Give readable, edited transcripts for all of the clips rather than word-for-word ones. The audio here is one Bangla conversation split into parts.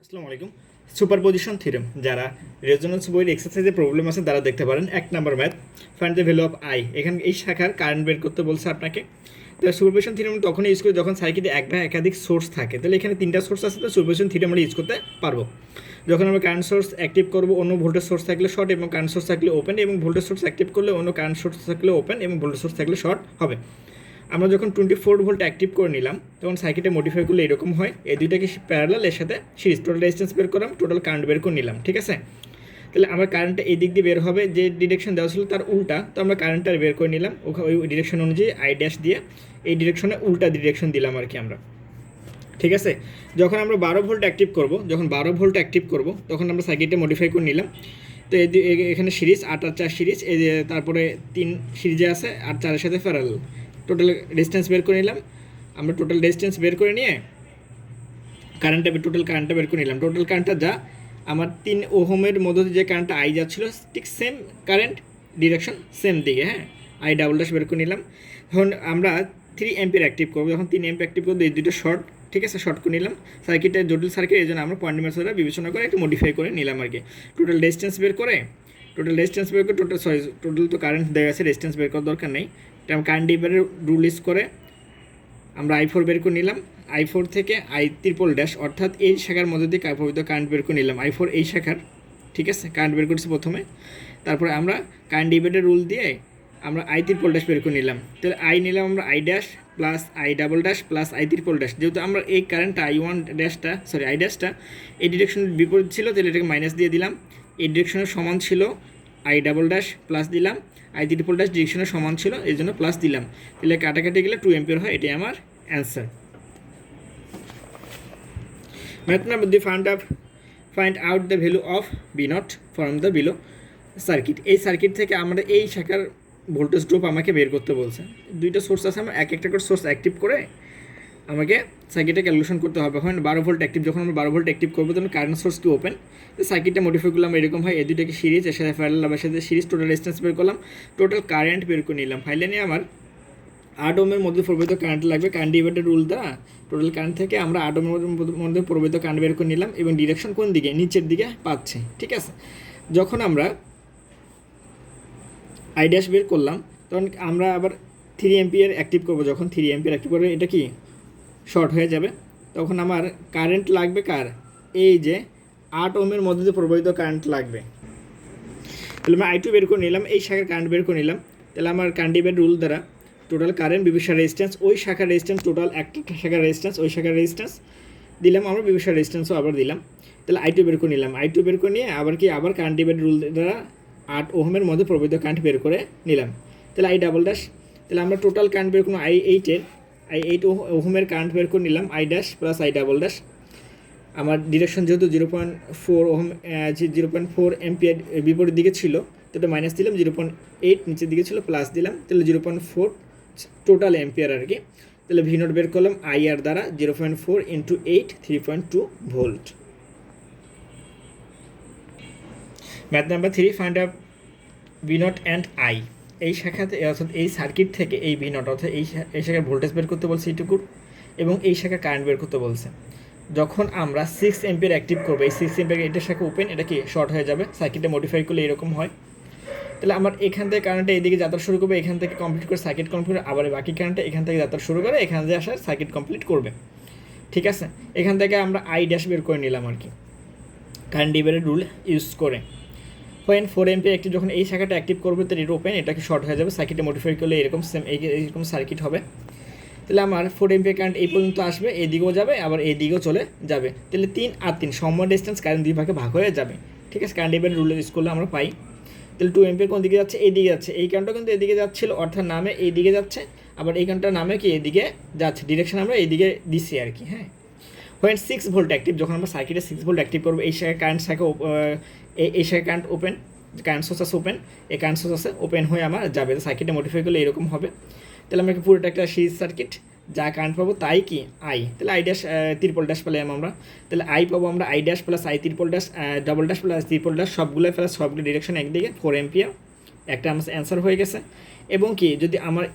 আসসালামু আলাইকুম। সুপারপজিশন থিওরেম যারা রেজোনেন্স বইয়ের এক্সারসাইজে প্রবলেম আছে তারা দেখতে পারেন। 1 নম্বর math, find the value of I. এখানে এই শাখার কারেন্ট বের করতে বলছে আপনাকে। তো সুপারপজিশন থিওরেম তখনই ইউজ করি যখন সার্কিটে এক বা একাধিক সোর্স থাকে। তাহলে এখানে 3টা সোর্স আছে, তো সুপারপজিশন থিওরেম আমরা ইউজ করতে পারবো। যখন আমরা কারেন্ট সোর্স অ্যাক্টিভ করবো, অন্য ভোল্টেজ সোর্স থাকলে শর্ট এবং কারেন্ট সোর্স থাকলে ওপেন, এবং ভোল্টেজ সোর্স অ্যাক্টিভ করলে অন্য কারেন্ট সোর্স থাকলে ওপেন এবং ভোল্টেজ সোর্স থাকলে শর্ট হবে। আমরা যখন 24 ভোল্ট অ্যাক্টিভ করে নিলাম তখন সার্কিটে মডিফাই করলে এরকম হয়। এই দুইটাকে প্যারালাল, এর সাথে সিরিজ, টোটাল রেজিস্ট্যান্স বের করলাম, টোটাল কারেন্ট বের করে নিলাম। ঠিক আছে, তাহলে আমার কারেন্টটা এই দিক দিয়ে বের হবে, যে ডিরেকশন দেওয়া ছিল তার উল্টা, তো আমরা কারেন্টটা বের করে নিলাম ওই ডিরেকশন অনুযায়ী আই ড্যাশ দিয়ে এই ডিরেকশনে উল্টা ডিরেকশন দিলাম আর কি আমরা। ঠিক আছে, যখন আমরা 12 ভোল্ট অ্যাক্টিভ করব, তখন আমরা সার্কিটে মডিফাই করে নিলাম। তো এখানে সিরিজ 8 আর 4 সিরিজ, এই যে তারপরে 3 সিরিজে আছে আর 4-এর সাথে প্যারালাল। টোটাল ডিস্টেন্স বের করে নিলাম আমরা। টোটাল ডিস্টেন্স বের করে নিয়ে টোটাল কারেন্টটা বের করে নিলাম। টোটাল কারেন্টটা যা আমার 3 ওহমের মধ্যে যে কারেন্টটা আই যাচ্ছিল, ঠিক সেম কারেন্ট, ডিরেকশন সেম দিকে। হ্যাঁ, আই ডাবল ড্যাশ বের করে নিলাম। এখন আমরা 3 অ্যাম্পিয়ার অ্যাক্টিভ করবো। যখন 3 অ্যাম্পিয়ার অ্যাক্টিভ করবো, এই দুটো শর্ট, ঠিক আছে, শর্ট করে নিলাম। সার্কিটটা জটিল সার্কিট, এই জন্য আমরা পয়েন্ট মেথডটা বিবেচনা করে একটু মডিফাই করে নিলাম আর কি। টোটাল তো কারেন্ট দেওয়া আছে, রেজিস্ট্যান্স বের করার দরকার নেই। কারেন্ট ডিভাইডার রুল ইউজ করে আমরা i4 বের করে নিলাম। i4 থেকে i ট্রিপল ড্যাশ, অর্থাৎ এই শাখার মধ্যে দিয়ে প্রবাহিত কারেন্ট বের করে নিলাম। i4 এই শাখার, ঠিক আছে, কারেন্ট বের করছি প্রথমে। তারপরে আমরা কারেন্ট ডিভাইডার রুল দিয়ে আমরা i ট্রিপল ড্যাশ বের করে নিলাম। তাহলে i নিলাম আমরা i dash plus i double dash plus i triple dash. যেহেতু আমরা এই কারেন্টটা i1 ড্যাশটা, সরি i ড্যাশটা এই ডিরেকশনের বিপরীত ছিল, তাহলে এটাকে মাইনাস দিয়ে দিলাম। এই ডিরেকশনের সমান ছিল i ডাবল ড্যাশ, প্লাস দিলাম। i ট্রিপল ড্যাশ ডিরেকশনের সমান ছিল, এই জন্য প্লাস দিলাম। তাহলে কাটাকাটি গেলে 2 অ্যাম্পিয়ার হয়। এটাই আমার answer. Math number 2, find out the value of B not from the below circuit. এই সার্কিট থেকে আমরা এই শাখার ভোল্টেজ ড্রপ আমাকে বের করতে বলছে। দুইটা সোর্স আছে, আমরা এক একটা করে সোর্স অ্যাক্টিভ করে আমাকে সার্কিটে ক্যালকুলেশন করতে হবে। এখন 12 ভোল্ট অ্যাক্টিভ, যখন আমরা 12 ভোল্ট অ্যাক্টিভ করবো তখন কারেন্ট সোর্স কি ওপেন। তো সার্কিটটা মডিফাই করলাম এরকম হয়, এই দুইটাকে সিরিজ, এর সাথে প্যারালাল, আবার সাথে সিরিজ, টোটাল রেজিস্ট্যান্স বের করলাম, টোটাল কারেন্ট বের করে নিলাম। ফাইলে নিয়ে আমার 8 ওহমের মধ্যে প্রবাহিত কারেন্ট লাগবে। কারেন্ট ডিভাইডার রুল দ্বারা টোটাল কারেন্ট থেকে আমরা 8 ওহমের মধ্যে প্রবাহিত কারেন্ট বের করে নিলাম, এবং ডিরেকশন কোন দিকে, নিচের দিকে পাচ্ছে। ঠিক আছে, যখন আমরা আই ড্যাশ বের করলাম তখন আমরা আবার 3 অ্যাম্পিয়ার অ্যাক্টিভ করবো। যখন 3 অ্যাম্পিয়ার অ্যাক্টিভ করবে, এটা কি শর্ট হয়ে যাবে। তখন আমার কারেন্ট লাগবে কার, এই যে 8 ওহমের মধ্যে যে প্রবাহিত কারেন্ট লাগবে। তাহলে আমরা i2 বের করে নিলাম, এই শাখার কারেন্ট বের করে নিলাম। তাহলে আমার কারেন্ট ডিভাইডার রুল দ্বারা টোটাল কারেন্ট, বিবেশার রেজিস্ট্যান্স, ওই শাখার রেজিস্ট্যান্স, টোটাল একটা শাখার রেজিস্ট্যান্স, ওই শাখার রেজিস্ট্যান্স দিলাম আমরা, বিবেশার রেজিস্ট্যান্সও আবার দিলাম। তাহলে i2 বের করে নিলাম। i2 বের করে নিয়ে আবার কারেন্ট ডিভাইডার রুল দ্বারা 8 ওহমের মধ্যে প্রবাহিত কারেন্ট বের করে নিলাম। তাহলে i ডাবল ড্যাশ, তাহলে আমরা টোটাল কারেন্ট বের করলাম i8 ওহমের কারেন্ট বের করে নিলাম, i dash plus i double dash. আমার ডিরেকশন যেহেতু 0.4 ওহম, 0.4 অ্যাম্পিয়ার বিপরীত দিকে ছিল, তো এটা মাইনাস দিলাম। 0.8 নিচের দিকে ছিল, প্লাস দিলাম। তাহলে 0.4 টোটাল অ্যাম্পিয়ার আর কি। তাহলে ভি নট বের করলাম IR দ্বারা 0.4 into 8, 3.2 volt. Math number 3, find out V naught and I. এই শাখাতে, অর্থাৎ এই সার্কিট থেকে এই ভি নট, অর্থাৎ এই শাখার ভোল্টেজ বের করতে বলছে এইটুকুর, এবং এই শাখার কারেন্ট বের করতে বলছে। যখন আমরা 6 অ্যাম্পিয়ার অ্যাক্টিভ করবো, এই 6 অ্যাম্পিয়ার, এটা শাখা ওপেন, এটা কি শর্ট হয়ে যাবে। সার্কিটে মডিফাই করলে এরকম হয়। তাহলে আমার এখান থেকে কারেন্টটা এইদিকে যাত্রা শুরু করবে, এখান থেকে কমপ্লিট করে সার্কিট কমপ্লিট, আবার বাকি কারেন্টটা এখান থেকে যাত্রা শুরু করে এখান থেকে আসার সার্কিট কমপ্লিট করবে। ঠিক আছে, এখান থেকে আমরা আই ড্যাশ বের করে নিলাম আর কি, কারেন্ট ডিভাইডার রুল ইউজ করে। হোয়েন 4 অ্যাম্পিয়ার অ্যাক্টিভ, যখন এই শাখাটা অ্যাক্টিভ করবে তো এটা ওপেন, এটাকে শর্ট হয়ে যাবে। সার্কিটে মডিফাই করলে এরকম সেম এইরকম সার্কিট হবে। তাহলে আমার 4 অ্যাম্পিয়ার কারেন্ট এই পর্যন্ত আসবে, এদিকেও যাবে, আবার এইদিকেও চলে যাবে। তাহলে 3 আর 3 সমান ডিস্টেন্স, কারেন্ট দুই ভাগে ভাগ হয়ে যাবে। ঠিক আছে, কারেন্ট ডিভাইডার রুল ইউজ করলে আমরা পাই। তাহলে 2 অ্যাম্পিয়ার কোন দিকে যাচ্ছে, এইদিকে যাচ্ছে। এই কারেন্টটা কিন্তু এদিকে যাচ্ছিল, অর্থাৎ নামে এইদিকে যাচ্ছে, আবার এই কারেন্টটার নামে কি এদিকে যাচ্ছে, ডিরেকশন আমরা এইদিকে দিচ্ছি আর কি। হ্যাঁ, হোয়েন 6 ভোল্ট অ্যাক্টিভ, যখন আমরা সার্কিটে 6 ভোল্ট অ্যাক্টিভ করবো, এই শাখায় কারেন্ট এই শাখায় কারেন্ট ওপেন, কারেন্ট সোর্স আছে ওপেন, এই কারেন্ট সোর্স আছে ওপেন হয়ে আমার যাবে। সার্কিটে মডিফাই করলে এরকম হবে। তাহলে আমরা পুরোটা একটা সিরিজ সার্কিট, যা কারেন্ট পাবো তাই কি আই। তাহলে আই ড্যাশ ট্রিপল ড্যাশ পেলাম আমরা। তাহলে আই পাবো আমরা I dash plus I triple dash, double dash plus triple dash, সবগুলো প্লাস সবগুলো ডিরেকশন একদিকে, 4 অ্যাম্পিয়ার একটা আমার অ্যান্সার হয়ে গেছে। এবং কি যদি আমার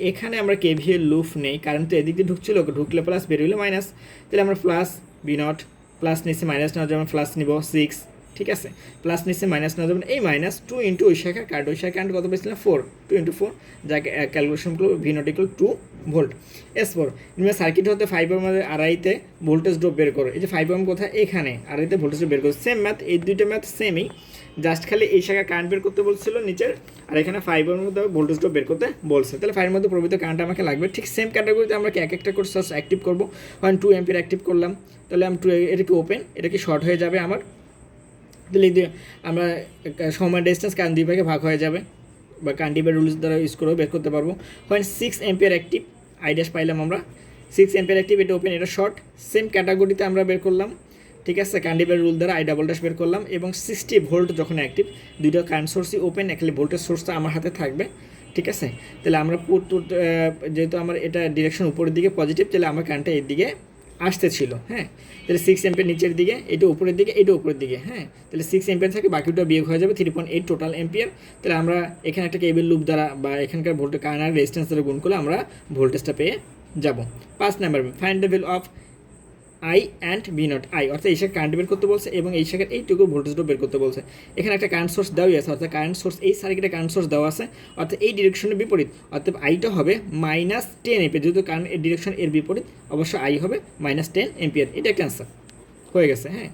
এখানে আমরা কেভিএল লুপ নেই, কারেন্ট তো এদিক দিয়ে ঢুকছিল, ঢুকলে প্লাস, বেরোলে মাইনাস, তাহলে আমরা প্লাস বি নট প্লাস নিচে মাইনাস নেওয়া যাবে, প্লাস নিব 6, ঠিক আছে, প্লাস নিচে মাইনাস নেওয়া যাবে, এই মাইনাস 2 ইন্টু ওই শাখার কারেন্ট, ওই শাখার কারেন্ট কত পেয়েছিলাম 4, 2 ইন্টু 4, যাকে ক্যালকুলেশন করবো V naught equal 2 volt. S4 circuit হতে 5 ওহম আড়াইতে ভোল্টেজ ড্রপ বের করো, এই যে 5 ওহম কোথায় এখানে, আড়াইতে ভোল্টেজ ড্রপ বের করো, সেম ম্যাথ, এই দুইটা ম্যাথ সেমই, জাস্ট খালি এই শাখার কারেন্ট বের করতে বলছিল নিচের, আর এখানে 5 ওহমের মধ্যে ভোল্টেজ ড্রপ বের করতে বলছে, তাহলে 5 এর মধ্যে প্রবৃত্ত কারেন্ট আমাকে লাগবে। ঠিক সেম ক্যাটাগরিতে আমরা এক একটা করে সোর্স অ্যাক্টিভ করবো, 2 অ্যাম্পিয়ার অ্যাক্টিভ করলাম, তাহলে আমি 2, এটা কি ওপেন, এটা কি শর্ট হয়ে যাবে আমার, তাহলে আমরা সময় ডিস্টেন্স কারেন্ট 2 ভাগে ভাগ হয়ে যাবে, বা কান্টিভের রুলস দ্বারা ইউজ করেও বের করতে পারবো। 6 অ্যাম্পিয়ার অ্যাক্টিভ, আইডিয়াস পাইলাম আমরা, 6 অ্যাম্পিয়ার অ্যাক্টিভ, এটা ওপেন, এটা শর্ট, সেম ক্যাটাগরিতে আমরা বের করলাম, ঠিক আছে, কান্টিভের রুল দ্বারা আই ডাবল ড্যাশ বের করলাম, এবং 60 ভোল্ট যখন অ্যাক্টিভ, দুইটা কারেন্ট সোর্সই ওপেন, খালি ভোল্টেজ সোর্সটা আমার হাতে থাকবে, ঠিক আছে, তাহলে আমরা যেহেতু আমার এটা ডিরেকশন উপরের দিকে পজিটিভ, তাহলে আমার কারেন্টটা এই দিকে আসতে ছিল, হ্যাঁ, তাহলে 6 অ্যাম্পিয়ার নিচের দিকে, এটা উপরের দিকে, এটা উপরের দিকে, হ্যাঁ, তাহলে 6 অ্যাম্পিয়ার থাকে, বাকিটা বিয়োগ হয়ে যাবে 3.8 টোটাল অ্যাম্পিয়ার, তাহলে আমরা এখানে একটা কেবল লুপ দ্বারা বা এখানকার ভোল্টেজ কারেন্ট আর রেজিস্ট্যান্স দ্বারা গুণ করলে আমরা ভোল্টেজটা পেয়ে যাব। 5 number, find the value of I and V naught I, অর্থাৎ এই শাখা কারেন্ট বের করতে বলছে এবং এই শাখার এইটুকু ভোল্টেজ ড্রপ বের করতে বলছে। এখানে একটা কারেন্ট সোর্স দেওয়াই আছে, অর্থাৎ কারেন্ট সোর্স, এই সার্কিটে কারেন্ট সোর্স দেওয়া আছে, অর্থাৎ এই ডিরেকশনের বিপরীত, অর্থাৎ আইটা হবে -10 এম্পিয়ার, যেহেতু কারেন্ট এর ডিরেকশন এর বিপরীত, অবশ্যই আই হবে -10 এম্পিয়ার, এটা একটা অ্যান্সার হয়ে গেছে। হ্যাঁ,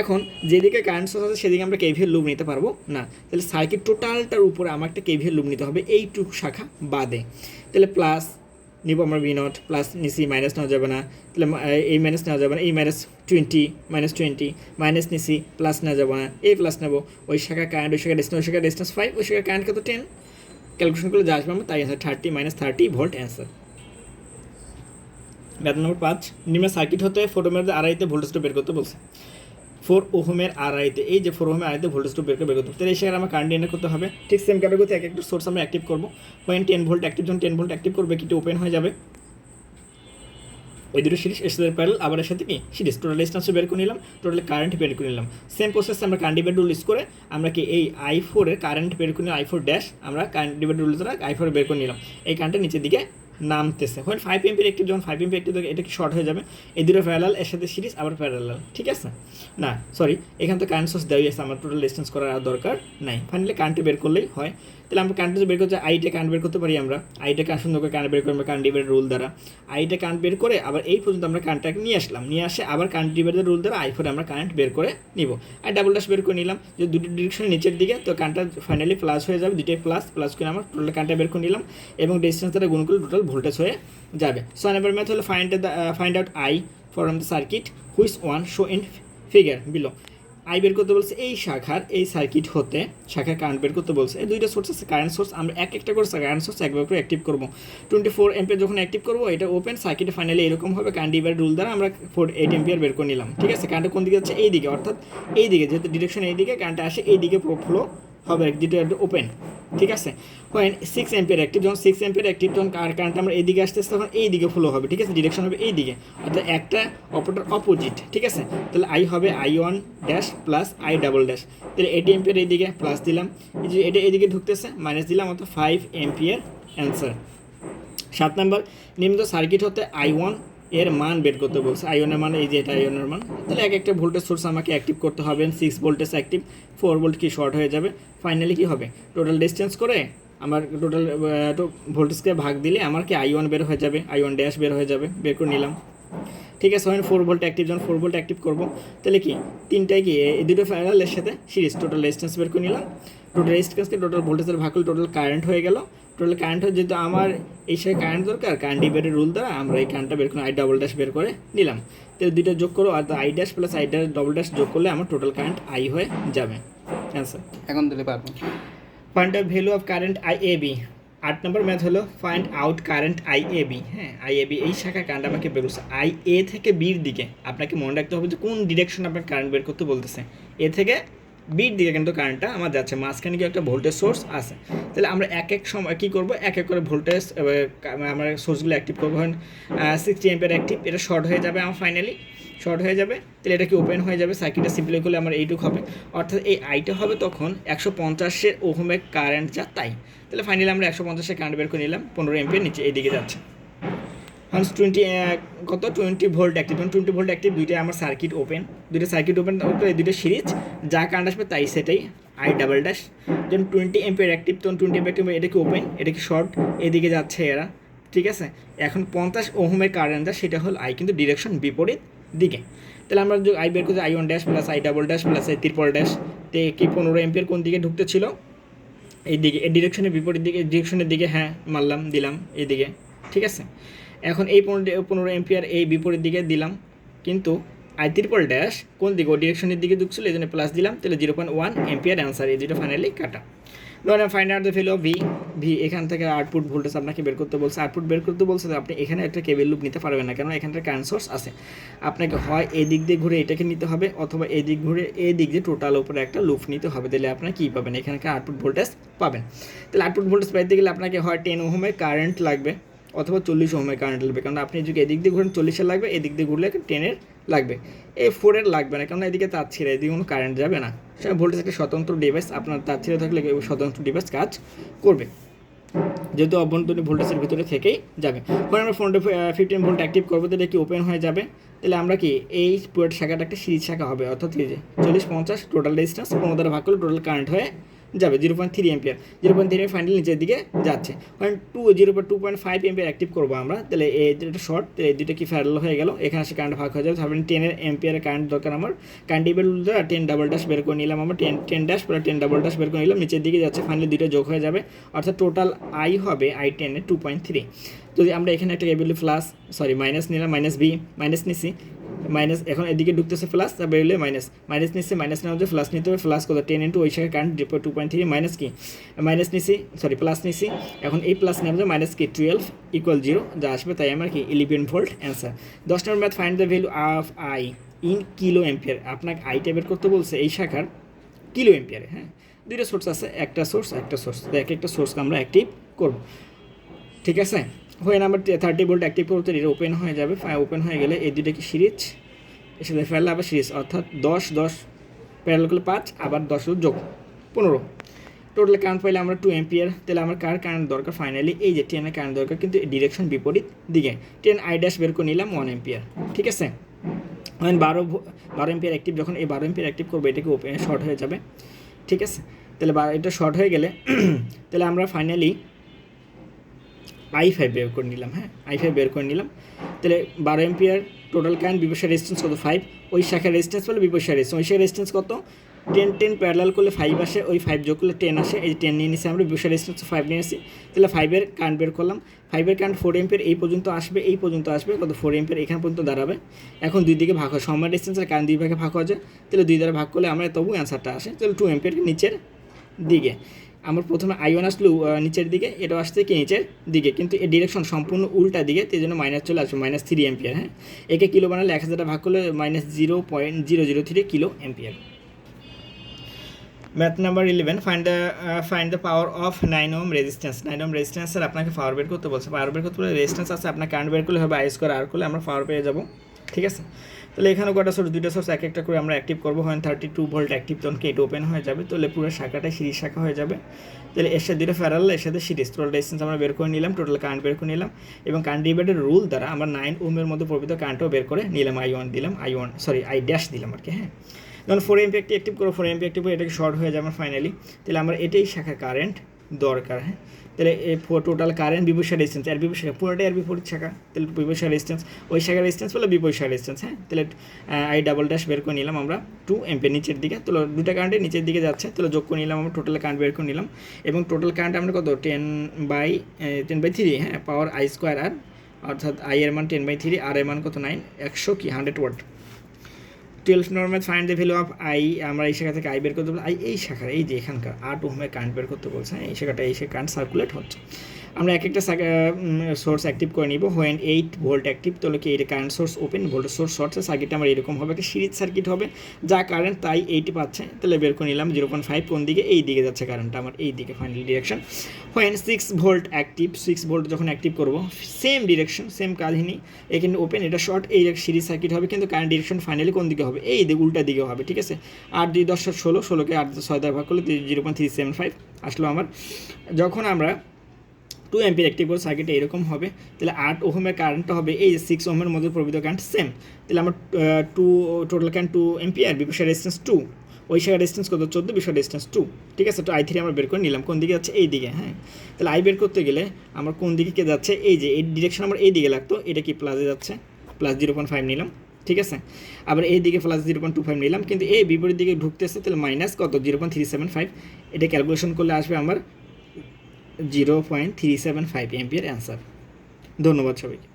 এখন যেদিকে কারেন্ট সোর্স আছে সেদিকে আমরা কেভিএল লুপ নিতে পারবো না, তাহলে সার্কিট টোটালটার উপরে আমার একটা কেভিএল লুপ নিতে হবে এইটুকু শাখা বাদে, তাহলে প্লাস নিব আমরা ভি নট, প্লাস নিচি মাইনাস নেওয়া যাবে না, তাহলে এই মাইনাস নেওয়া যাবে না, এই -20 মাইনাস নিচি প্লাস নেওয়া যাবে না, এই প্লাস নেবো, ওই শাখা কারেন্ট, ওই শাখা ডিস্টেন্স, ওই শাখা ডিস্টেন্স 5, ওই শাখা কারেন্ট কত 10, ক্যালকুলেশন করলে যা আসবে আমরা তাই অ্যান্সার, 30 ভোল্ট অ্যান্সার। ম্যাথ নম্বর 5, নিম্ন সার্কিট হতে 4 ওহমের আড়াইতে ভোল্টেজটা বের করতে বলছে, 4 ওহমের আড়াইতে, এই যে 4 ওহমের আড়াইতে ভোল্টেজটা বের করতে হবে, তাহলে এই শাখায় আমার কারেন্ট নির্ণয় করতে হবে। ঠিক সেম ক্যাটাগরিতে এক একটা সোর্স আমরা অ্যাক্টিভ করবো, 10 ভোল্ট অ্যাক্টিভ, যখন 10 ভোল্ট অ্যাক্টিভ করবে কিটি ওপেন হয়ে যাবে, ওই দুটো সিরিজ এর সাথে প্যারালাল, আবার এর সাথে কি সিরিজ, টোটাল ডিসটেন্স বের করে নিলাম, টোটাল কারেন্ট বের করে নিলাম, সেম প্রসেস আমরা কারেন্ট ডিভাইডার রুল ইউজ করে আমরা কি এই I4 এর কারেন্ট বের করে নিলাম, I4 ড্যাশ, আমরা কারেন্ট ডিভাইডার রুল দ্বারা I4 বের করে নিলাম, এই কারেন্টটা নিচের দিকে নামতেছে, হয় 5 এম্পিয়ার অ্যাক্টিভ, যখন 5 এম্পিয়ার অ্যাক্টিভ এটা কি শর্ট হয়ে যাবে, এই দুটো প্যারালাল, এর সাথে সিরিজ, আবার প্যারালাল, ঠিক আছে, না সরি, এখান থেকে কারেন্ট সোর্স দেওয়াই আছে, আমার টোটাল ডিসটেন্স করার আর দরকার নাই, ফাইনালি কারেন্ট বের করলেই হয়। তাহলে আমরা কারেন্ট বের করতে আইটা কারেন্ট বের করতে পারি, আমরা আইটা সুন্দর করে কারেন্ট বের করবো কারেন্ট ডিভাইডার রুল দ্বারা, আইটা কারেন্ট বের করে আবার এই পর্যন্ত আমরা কারেন্টটাকে নিয়ে আসলাম, নিয়ে আসে আবার কারেন্ট ডিভাইডার রুল দ্বারা I4 আমরা কারেন্ট বের করে নিব, আর ডাবল ড্যাশ বের করে নিলাম, যে দুটি ডিরেকশন নিচের দিকে, তো কারেন্টটা ফাইনালি প্লাস হয়ে যাবে, দুটোই প্লাস করে আমরা টোটাল কারেন্টটা বের করে নিলাম, এবং ডিস্টেন্স দ্বারা গুণ করলে টোটাল ভোল্টেজ হয়ে যাবে। সো নাম্বার ম্যাথ হলো find out I from the circuit which one show in figure below. I বের করতে বলছে এই শাখার, এই সার্কিট হতে শাখার কারেন্ট বের করতে বলছে, এই দুইটা সোর্স আছে কারেন্ট সোর্স, আমরা এক একটা করে কারেন্ট সোর্স একবার করে অ্যাক্টিভ করবো, 24 এম্পিয়ার যখন অ্যাক্টিভ করবো, এটা ওপেন সার্কিটে ফাইনালি এরকম হবে, কারেন্ট ডিভাইডার রুল দ্বারা আমরা 8 এম্পিয়ার বের করে নিলাম, ঠিক আছে, কারেন্টটা কোন দিকে যাচ্ছে, এই দিকে, অর্থাৎ এই দিকে, যেহেতু ডিরেকশন এই দিকে, কারেন্টটা আসে এই দিকে ফ্লো হবে, যেটা ওপেন, ঠিক আছে, হয় 6 এম্পিয়ার অ্যাক্টিভ, যখন 6 এম্পিয়ার অ্যাক্টিভ, তখন কারেন্ট আমরা এই দিকে আসতেছে, তখন এই দিকে ফ্লো হবে, ঠিক আছে, ডিরেকশন হবে এই দিকে, অর্থাৎ একটা অপরটার অপোজিট, ঠিক আছে, তাহলে আই হবে I1 dash plus I double dash, তাহলে 8 এম্পিয়ার এই দিকে প্লাস দিলাম, এই যে এটা এদিকে ঢুকতেছে মাইনাস দিলাম, অর্থাৎ 5 এম্পিয়ার অ্যান্সার। 7 নম্বর, নিম্ন সার্কিট হতে I1 এর মান বের করতে বলছে, I1 এর মান, এই যে এটা I1 এর মান, তাহলে এক একটা ভোল্টেজ সোর্স আমাকে অ্যাক্টিভ করতে হবে, 6 ভোল্টেজ অ্যাক্টিভ, 4 ভোল্ট কি শর্ট হয়ে যাবে, ফাইনালি কি হবে, টোটাল ডিস্টেন্স করে আমার টোটাল ভোল্টেজকে ভাগ দিলে আমার কি I1 বের হয়ে যাবে, I1 ড্যাশ বের হয়ে যাবে, বের করে নিলাম, ঠিক আছে, 4 ভোল্ট অ্যাক্টিভ, যখন 4 ভোল্ট অ্যাক্টিভ করবো, তাহলে কি তিনটায় কি এই দুটো প্যারালালের সাথে সিরিজ, টোটাল রেজিস্ট্যান্স বের করে নিলাম, টোটাল রেজিস্ট্যান্সকে টোটাল ভোল্টেজের ভাগ করলে টোটাল কারেন্ট হয়ে গেল, টোটাল কারেন্ট হয়ে, যেহেতু আমার এই সাথে কারেন্ট দরকার, কারেন্ট ডিভাইডার রুল দ্বারা আমরা এই কারেন্টটা বের করে আই ডাবল ড্যাশ বের করে নিলাম, তাহলে দুইটা যোগ করো, আর I dash plus I dash double dash যোগ করলে আমার টোটাল কারেন্ট আই হয়ে যাবে, অ্যান্সার। এখন দিলে পারবো। Find the value of current IAB। 8 number math হলো ফাইন্ড আউট কারেন্ট IAB। হ্যাঁ, IAB এই শাখার কারেন্ট আমাকে বেরোচ্ছে IA থেকে বির দিকে, আপনাকে মনে রাখতে হবে যে কোন ডিরেকশন আপনার কারেন্ট বের করতে বলতেছে, এ থেকে বির দিকে কিন্তু কারেন্টটা আমার যাচ্ছে, মাঝখানে কি একটা ভোল্টেজ সোর্স আছে, তাহলে আমরা এক এক সময় কী করবো, এক এক করে ভোল্টেজ আমরা সোর্সগুলো অ্যাক্টিভ করবো, 60 এম্পিয়ার অ্যাক্টিভ, এটা শর্ট হয়ে যাবে আমার, ফাইনালি শর্ট হয়ে যাবে, তাহলে এটা কি ওপেন হয়ে যাবে, সার্কিটটা সিম্পলি করলে আমার এইটুক হবে, অর্থাৎ এই আইটা হবে তখন 150 ওহমের কারেন্ট যা তাই, তাহলে ফাইনালি আমরা 150 কারেন্ট বের করে নিলাম, 15 এম্পিয়ার নিচে এইদিকে যাচ্ছে। Once 20 volt active, 20 volt active, দুইটা আমার সার্কিট ওপেন, এই দুটো সিরিজ যা কারেন্ট আসবে তাই সেটাই আই ডাবল ড্যাশ। যেমন 20 এম্পিয়ার অ্যাক্টিভ, তখন 20 এম্পিয়ার এটা কি ওপেন, এটা কি শর্ট, এদিকে যাচ্ছে এরা, ঠিক আছে। এখন 50 ওহমের কারেন্ট যা সেটা হল আই, কিন্তু ডিরেকশন বিপরীত দিকে। তাহলে আমরা যদি আই বের করতে I one dash plus I double dash plus I triple dash, তে কি 15 এম্পিয়ার কোন দিকে ঢুকতে ছিল, এই দিকে, এই ডিরেকশনের বিপরীত দিকে, ডিরেকশনের দিকে, হ্যাঁ মারলাম দিলাম এইদিকে, ঠিক আছে। এখন এই 15 এম্পিয়ার এই বিপরীত দিকে দিলাম, কিন্তু আই ট্রিপল ড্যাশ কোন দিকে, ও ডিরেকশনের দিকে ঢুকছিল, এই জন্য প্লাস দিলাম, তাহলে 0.1 এম্পিয়ার অ্যান্সার, এই দুটো ফাইনালি কাটা। ধরেন find out the value of V, এখান থেকে আউটপুট ভোল্টেজ আপনাকে বের করতে বলছে, আউটপুট বের করতে বলছে, তো আপনি এখানে একটা কেবল লুপ নিতে পারবেন না, কারণ এখানটা কারেন্ট সোর্স আছে। আপনাকে হয় এই দিক দিয়ে ঘুরে এটাকে নিতে হবে, অথবা এই দিক ঘুরে এই দিক দিয়ে টোটাল উপরে একটা লুপ নিতে হবে, তাহলে আপনার কী পাবেন, এখানকার আউটপুট ভোল্টেজ পাবেন। তাহলে আউটপুট ভোল্টেজ পাইতে গেলে আপনাকে হয় 10 ওহমের কারেন্ট লাগবে, অথবা 40 ওহমের কারেন্ট লাগবে, কারণ আপনি যদি এদিক দিয়ে ঘুরেন 40-এর লাগবে, এদিক দিয়ে ঘুরলে 10-এর লাগবে, এই 4-এর লাগবে না, কারণ এদিকে তার ছিঁড়ে, এদিকে কোনো কারেন্ট যাবে না। সেটা ভোল্টেজ একটা স্বতন্ত্র ডিভাইস, আপনার তার ছিঁড়ে থাকলে স্বতন্ত্র ডিভাইস কাজ করবে, যেহেতু অভ্যন্তরীণ ভোল্টেজের ভিতরে থেকেই যাবে। পরে আমরা 15 ভোল্ট অ্যাক্টিভ করবো, তাহলে কি ওপেন হয়ে যাবে, তাহলে আমরা কি এই পুরো শাখাটা একটা সিরিজ শাখা হবে, অর্থাৎ কি যে 40-50 টোটাল রেজিস্ট্যান্স 15 দ্বারা ভাগ করলে টোটাল কারেন্ট হয়ে যাবে 0.3 এম্পিয়ার, 0.3 ফাইনাল নিচের দিকে যাচ্ছে। কারণ 2.5 এম্পিয়ার অ্যাক্টিভ করবো আমরা, তাহলে এটা শর্ট, তাহলে এই দুটো কি প্যারালাল হয়ে গেল, এখানে আসে কারেন্ট ভাগ হয়ে যাবে, তারপরে 10 এম্পিয়ারের কারেন্ট দরকার আমার, কারেন্ট টেবিল 10 ডাবল ড্যাশ বের করে নিলাম, আমরা 10 ড্যাশ প্লাস 10 ডাবল ড্যাশ বের করে নিলাম, নিচের দিকে যাচ্ছে, ফাইনালি দুটো যোগ হয়ে যাবে, অর্থাৎ টোটাল আই হবে I10 এর 2.3। যদি আমরা এখানে একটা কেবল প্লাস মাইনাস নিলাম, মাইনাস বি মাইনাস নিছি, মাইনাস এখন এদিকে ঢুকতেছে প্লাস, তারপরে এলে মাইনাস নিচ্ছে, মাইনাস নেওয়া হচ্ছে, প্লাস নিতে হবে, প্লাস কত 10 ইন্টু ওই শাখায় কারেন্ট 2.3 মাইনাস কি মাইনাস নিছি, প্লাস নিছি, এখন এই প্লাস নেওয়া যায় মাইনাস কি 12 = 0 যা আসবে, তাই আমার কি 11 volt answer. 10 number math, find the value of I in kilo ampere, আপনাকে আইটা বের করতে বলছে এই শাখার কিলো এম্পিয়ারে। হ্যাঁ, দুইটা সোর্স আছে, একটা সোর্স, এক একটা সোর্সকে আমরা অ্যাক্টিভ করব, ঠিক আছে। হয়ে নাম্বার 30 ভোল্ট অ্যাক্টিভ করতে এটা ওপেন হয়ে যাবে, ওপেন হয়ে গেলে এই দুটো কি সিরিজ, এর সাথে ফেললে আবার সিরিজ, অর্থাৎ 10 প্যারালাল করলে 5, আবার 10 যোগ 15, টোটাল কারেন্ট পাইলে আমরা 2 এম্পিয়ার। তাহলে আমার কারেন্ট দরকার ফাইনালি এই যে 10 এর কারেন্ট দরকার, কিন্তু ডিরেকশন বিপরীত দিকে, 10 আই ড্যাশ বের করে নিলাম 1 এম্পিয়ার, ঠিক আছে। 12 এম্পিয়ার অ্যাক্টিভ, যখন এই 12 এম্পিয়ার অ্যাক্টিভ করবো এটাকে ওপেন শর্ট হয়ে যাবে, ঠিক আছে। তাহলে এটা শর্ট হয়ে গেলে তাহলে আমরা ফাইনালি I5 বের করে নিলাম, হ্যাঁ I5 বের করে নিলাম। তাহলে 12 এম্পিয়ার টোটাল কারেন্ট, বিপরীত রেজিস্ট্যান্স কত 5, ওই শাখার রেজিস্ট্যান্স বলে বিপরীত রেজিস্ট্যান্স, ওই শাখার রেজিস্ট্যান্স কত 10 প্যারালাল করলে 5 আসে, ওই 5 যোগ করলে 10 আসে, এই 10 নিয়ে নিছি আমরা, বিপরীত রেজিস্ট্যান্স 5 নিয়ে নিছি, তাহলে 5-এর কারেন্ট বের করলাম, 5-এর কারেন্ট 4 এম্পিয়ার এই পর্যন্ত আসবে কত 4 এম্পিয়ার এখান পর্যন্ত দাঁড়াবে। এখন দুই দিকে ভাগ হয়, সমান রেজিস্ট্যান্সের কারেন্ট দুই ভাগে ভাগ হয়ে যায়, তাহলে 2 দ্বারা ভাগ করলে আমরা তবু অ্যান্সারটা আসে, তাহলে 2 এম্পিয়ার নিচের দিকে। আমার প্রথমে I1 আসলো নিচের দিকে, এটাও আসছে কি নিচের দিকে, কিন্তু এর ডিরেকশন সম্পূর্ণ উল্টা দিকে, সেই জন্য মাইনাস চলে আসবে, -3 এম্পিয়ার। হ্যাঁ, একে কিলো বানালে 1000 ভাগ করলে -0.003 kilo ampere. Math number 11, find the power of 9 ohm resistance. 9 ohm রেজিস্ট্যান্সের আপনাকে পাওয়ার বের করতে বলছে, পাওয়ার বের করতে বলে রেজিস্ট্যান্স আছে, আপনার কারেন্ট বের করলে হবে I² R করলে আমরা পাওয়ার পেয়ে যাবো, ঠিক আছে। তাহলে এখানে কটা সোর্স, দুইটা সোর্স এক একটা করে আমরা অ্যাক্টিভ করবো, হয় 32 ভোল্ট অ্যাক্টিভ, তখন কি এটা ওপেন হয়ে যাবে, তাহলে পুরো শাখাটা সিরিজ শাখা হয়ে যাবে। তাহলে এর সাথে দুটো প্যারালাল, এর সাথে সিরিজ, টোটাল রেজিস্ট্যান্স আমরা বের করে নিলাম, টোটাল কারেন্ট বের করে নিলাম, এবং কারেন্ট ডিভাইডার রুল দ্বারা আমরা 9 ওহমের মধ্যে প্রকৃত কারেন্টও বের করে নিলাম, I1 দিলাম, I ড্যাশ দিলাম আর কি। হ্যাঁ, যখন 4 এম্পিয়ার অ্যাক্টিভ করবো, 4 এম্পিয়ার অ্যাক্টিভ করে এটাকে শর্ট হয়ে যাবে ফাইনালি, তাহলে আমার এটাই শাখা কারেন্ট দরকার। হ্যাঁ, তাহলে এই টোটাল কারেন্ট বিপরীত রেজিস্ট্যান্স, আর বিপরীত শাখা পুরোটাই আর বিপরীত শাখা, তাহলে বিপরীত রেজিস্ট্যান্স, ওই শাখার রেজিস্ট্যান্স বলে বিপরীত রেজিস্ট্যান্স। হ্যাঁ, তাহলে I ডাবল ড্যাশ বের করে নিলাম আমরা 2 এম্পিয়ার নিচের দিকে, তাহলে দুটো কারেন্টের নিচের দিকে যাচ্ছে, তাহলে যোগ করে নিলাম আমরা, টোটাল কারেন্ট বের করে নিলাম, এবং টোটাল কারেন্ট আমরা কত 10/3, হ্যাঁ, পাওয়ার I² R, অর্থাৎ I এর মান 10/3, আর এর মান কত 9, 100 watt. 12 number find the value of I, আমরা এই শাখা থেকে I বের করতে বলবো, এই শাখার এই যে এখানকার 8 ওহমের কারেন্ট বের করতে বলছে, এই শাখাটা এই কারেন্ট সার্কুলেট হচ্ছে। আমরা এক একটা সোর্স অ্যাক্টিভ করে নিব, হোয়েন 8 ভোল্ট অ্যাক্টিভ, তাহলে কি এটা current source open, voltage source short, সার্কিটটা আমার এরকম হবে, একটা সিরিজ সার্কিট হবে, যা কারেন্ট তাই 8 পাচ্ছে, তাহলে বের করে নিলাম 0.5 কোন দিকে, এই দিকে যাচ্ছে কারেন্টটা আমার, এই দিকে final direction. When 6 volt active, 6 volt যখন অ্যাক্টিভ করবো, সেম ডিরেকশন, সেম কাহিনী, এখানে ওপেন, এটা শর্ট, এই সিরিজ সার্কিট হবে, কিন্তু কারেন্ট ডিরেকশন ফাইনালি কোন দিকে হবে, এই দিকে উল্টা দিকে হবে, ঠিক আছে। 8 2 10 16, 16কে 8 6 দ্বারা ভাগ করলে 0.375 আসলো আমার। যখন আমরা 2 অ্যাম্পিয়ার একটি করে সার্কিটে এরকম হবে, তাহলে 8 ওহমের কারেন্টটা হবে এই 6 ওহমের মধ্যে প্রবাহিত কারেন্ট সেম, তাহলে আমার টোটাল কারেন্ট 2 অ্যাম্পিয়ার, বিপরীত রেজিস্ট্যান্স 2, ওই শাখার রেজিস্ট্যান্স কত 14, বিপরীত রেজিস্ট্যান্স 2, ঠিক আছে। তো I3 আমরা বের করে নিলাম, কোন দিকে যাচ্ছে এই দিকে, হ্যাঁ। তাহলে I বের করতে গেলে আমার কোন দিকে যাচ্ছে, এই যে এই ডিরেকশন আমার এই দিকে লাগতো, এটা কি প্লাসে যাচ্ছে, প্লাস 0.5 নিলাম, ঠিক আছে। আবার এই দিকে প্লাস 0.25 নিলাম, কিন্তু এই বিপরীত দিকে ঢুকতেছে, তাহলে মাইনাস কত 0.375, এটা ক্যালকুলেশন করলে আসবে আমার 0.375 অ্যাম্পিয়ার অ্যান্সার। ধন্যবাদ সবাইকে।